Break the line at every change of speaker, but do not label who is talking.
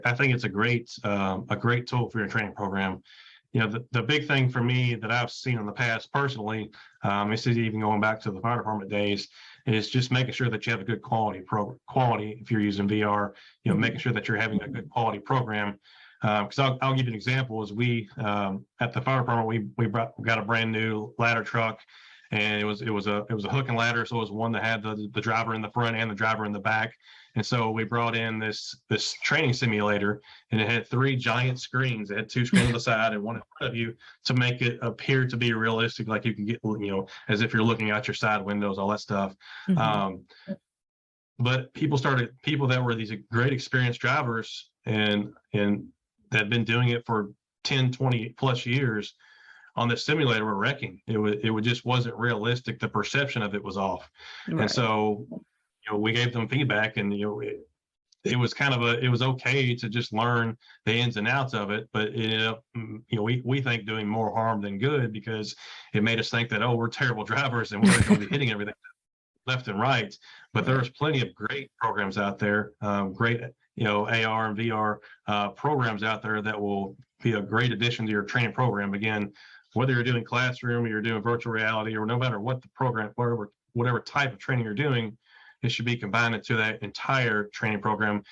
I think it's a great tool for your training program. The big thing for me that I've seen in the past personally, this is even going back to the fire department days, is just making sure that you have a good quality if you're using VR, making sure that you're having a good quality program. Because I'll give you an example. Is we at the fire department we got a brand new ladder truck, and it was a hook and ladder, so it was one that had the driver in the front and the driver in the back. And so we brought in this training simulator, and it had 3 giant screens. It had 2 screens on the side and one in front of you to make it appear to be realistic, like you can get, as if you're looking out your side windows, all that stuff. But people that were these great experienced drivers and that had been doing it for 10, 20 plus years on this simulator were wrecking. It just wasn't realistic. The perception of it was off. Right. And so, we gave them feedback, and it was it was okay to just learn the ins and outs of it, but it ended up, we think doing more harm than good, because it made us think that, we're terrible drivers and we're going to be hitting everything left and right. But there's plenty of great programs out there, great AR and VR programs out there that will be a great addition to your training program. Again, whether you're doing classroom or you're doing virtual reality, or no matter what the program, whatever type of training you're doing, it should be combined into that entire training program.